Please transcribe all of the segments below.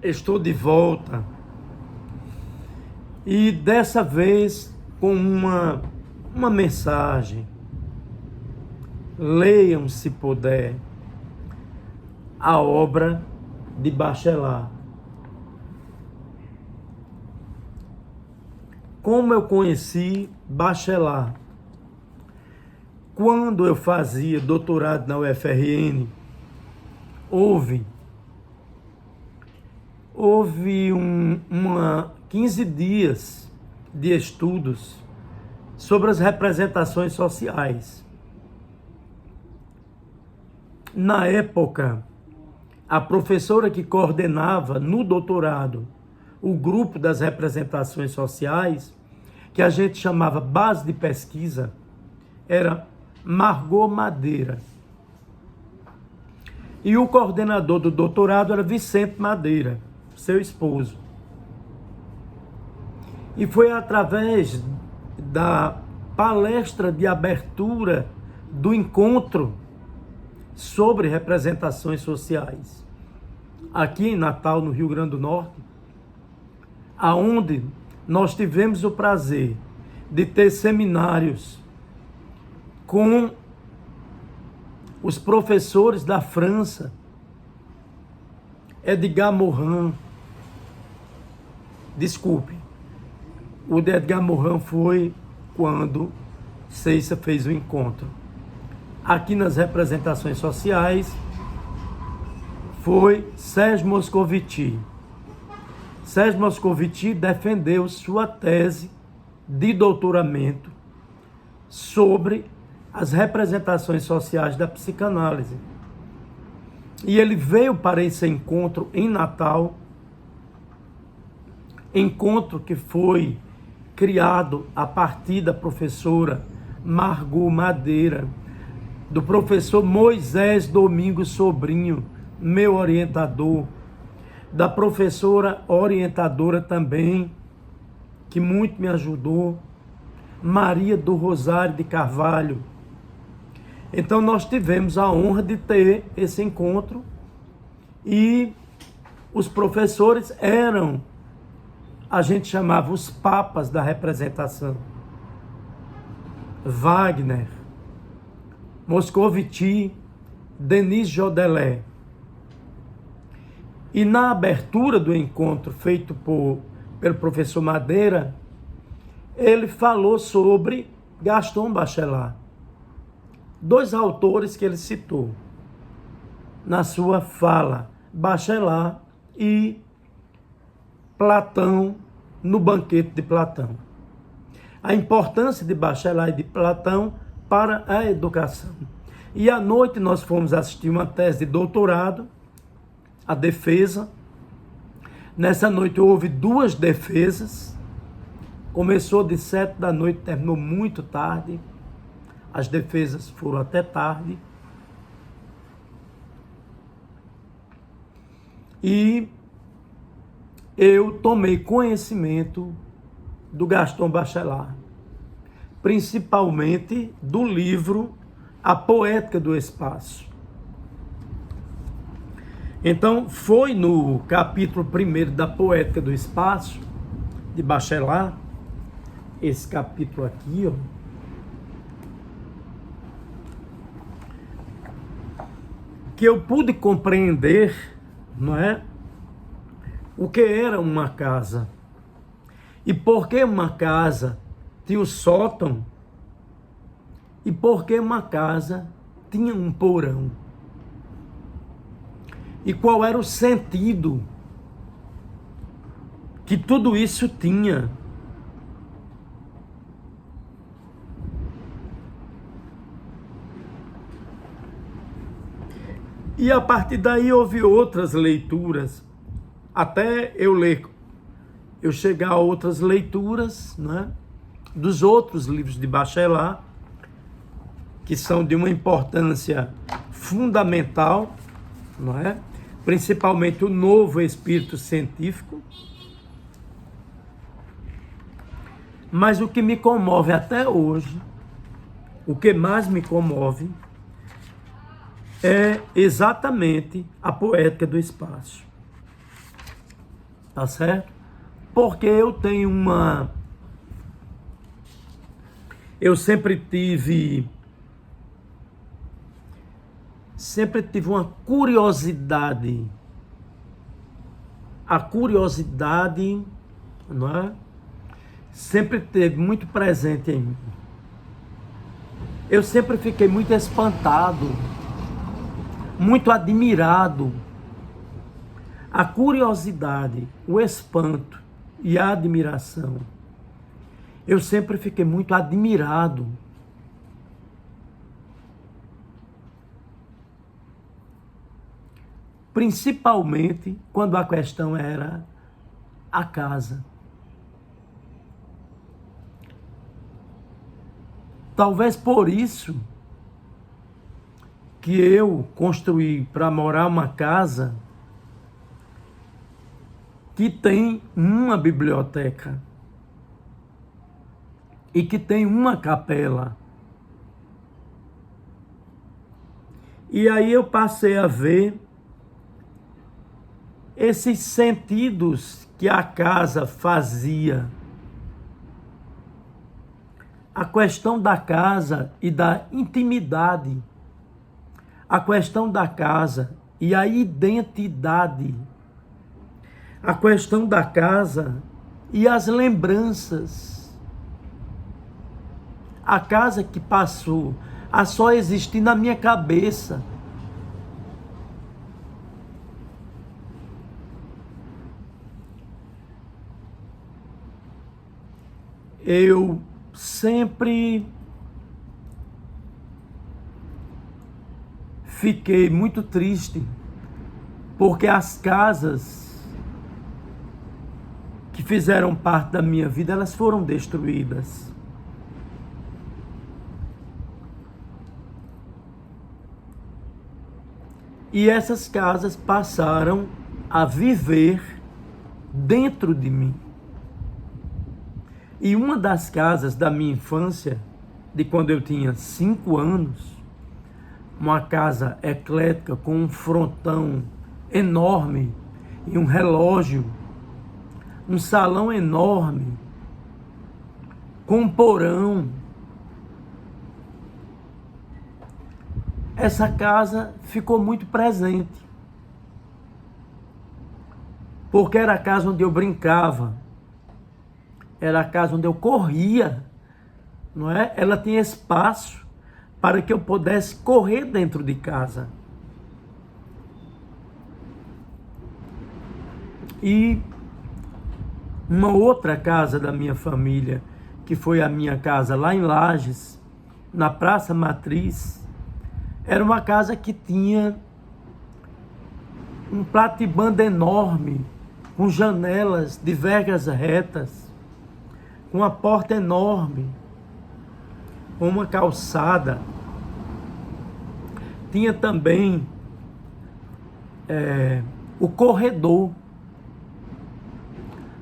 Estou de volta e dessa vez com uma mensagem. Leiam, se puder, a obra de Bachelard. Como eu conheci Bachelard? Quando eu fazia doutorado na UFRN, houve 15 dias de estudos sobre as representações sociais. Na época, a professora que coordenava no doutorado o grupo das representações sociais, que a gente chamava base de pesquisa, era Margot Madeira. E o coordenador do doutorado era Vicente Madeira, seu esposo. E foi através da palestra de abertura do encontro sobre representações sociais, aqui em Natal, no Rio Grande do Norte, aonde nós tivemos o prazer de ter seminários com os professores da França, Edgar Morin. Desculpe, o de Edgar Morin foi quando Ceissa fez o encontro. Aqui nas representações sociais foi Sérgio Moscovici. Sérgio Moscovici defendeu sua tese de doutoramento sobre as representações sociais da psicanálise. E ele veio para esse encontro em Natal, encontro que foi criado a partir da professora Margot Madeira, do professor Moisés Domingos Sobrinho, meu orientador, da professora orientadora também, que muito me ajudou, Maria do Rosário de Carvalho. Então nós tivemos a honra de ter esse encontro e os professores eram, a gente chamava os papas da representação. Wagner, Moscovici, Denis Jodelet. E na abertura do encontro feito pelo professor Madeira, ele falou sobre Gaston Bachelard. Dois autores que ele citou na sua fala, Bachelard e Platão no banquete de Platão. A importância de Bachelard e de Platão para a educação. E à noite nós fomos assistir uma tese de doutorado, a defesa. Nessa noite houve 2 defesas. Começou de 7 da noite, terminou muito tarde. As defesas foram até tarde. E eu tomei conhecimento do Gaston Bachelard, principalmente do livro A Poética do Espaço. Então, foi no capítulo 1º da Poética do Espaço, de Bachelard, esse capítulo aqui, ó, que eu pude compreender, não é, o que era uma casa e por que uma casa tinha o sótão e por que uma casa tinha um porão e qual era o sentido que tudo isso tinha. E a partir daí houve outras leituras, até eu chegar a outras leituras, né, dos outros livros de Bachelard, que são de uma importância fundamental, não é? Principalmente o Novo Espírito Científico. Mas o que me comove até hoje, o que mais me comove, é exatamente a Poética do Espaço. tá certo? Porque eu tenho eu sempre tive uma curiosidade. A curiosidade, não é? Sempre esteve muito presente em mim. Eu sempre fiquei muito espantado, muito admirado. A curiosidade, o espanto e a admiração. Eu sempre fiquei muito admirado. Principalmente quando a questão era a casa. Talvez por isso que eu construí para morar uma casa que tem uma biblioteca e que tem uma capela. E aí eu passei a ver esses sentidos que a casa fazia. A questão da casa e da intimidade. A questão da casa e a identidade. A questão da casa e as lembranças. A casa que passou a só existir na minha cabeça. Eu sempre fiquei muito triste porque as casas que fizeram parte da minha vida, elas foram destruídas. E essas casas passaram a viver dentro de mim. E uma das casas da minha infância, de quando eu tinha 5 anos, uma casa eclética com um frontão enorme e um relógio, um salão enorme, com um porão. Essa casa ficou muito presente, porque era a casa onde eu brincava, era a casa onde eu corria, não é? Ela tinha espaço para que eu pudesse correr dentro de casa. E uma outra casa da minha família, que foi a minha casa lá em Lages, na Praça Matriz, era uma casa que tinha um platibanda enorme, com janelas de vergas retas, com uma porta enorme, com uma calçada. Tinha também o corredor.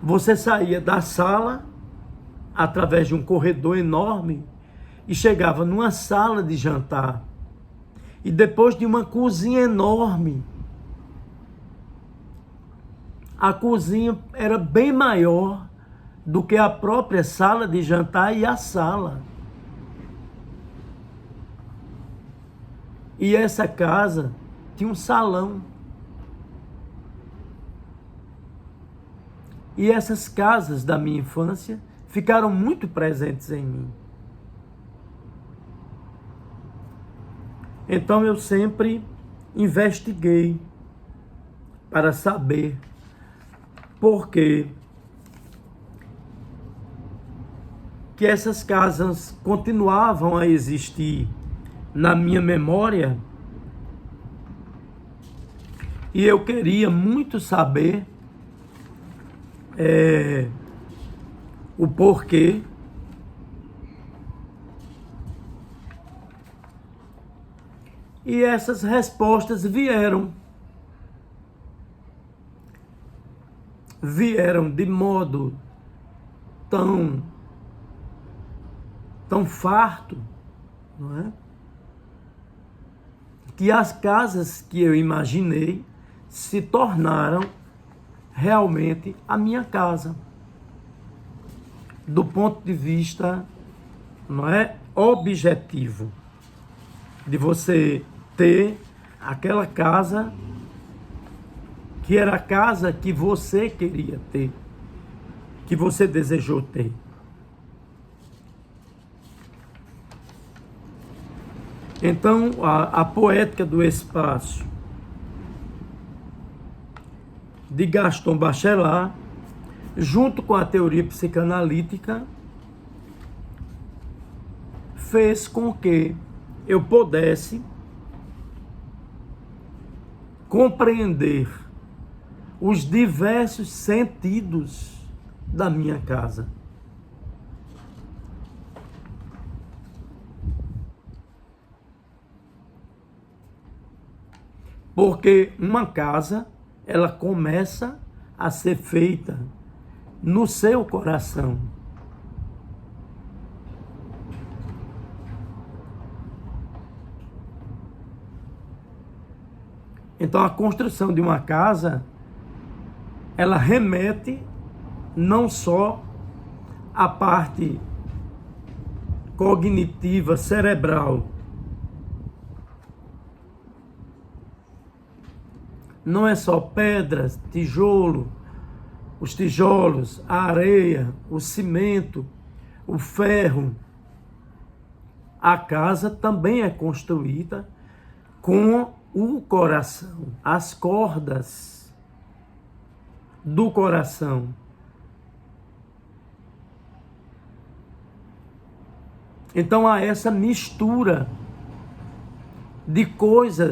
Você saía da sala através de um corredor enorme e chegava numa sala de jantar. E depois de uma cozinha enorme. A cozinha era bem maior do que a própria sala de jantar e a sala. E essa casa tinha um salão. E essas casas da minha infância ficaram muito presentes em mim. Então eu sempre investiguei para saber por que essas casas continuavam a existir na minha memória. E eu queria muito saber o porquê. E essas respostas vieram de modo tão farto, não é? Que as casas que eu imaginei se tornaram realmente a minha casa. Do ponto de vista, não é, objetivo, de você ter aquela casa que era a casa que você queria ter, que você desejou ter. Então, a poética do espaço de Gaston Bachelard, junto com a teoria psicanalítica, fez com que eu pudesse compreender os diversos sentidos da minha casa. Porque uma casa, ela começa a ser feita no seu coração. Então a construção de uma casa, ela remete não só à parte cognitiva, cerebral. Não é só pedras, tijolo, os tijolos, a areia, o cimento, o ferro. A casa também é construída com o coração, as cordas do coração. Então há essa mistura de coisas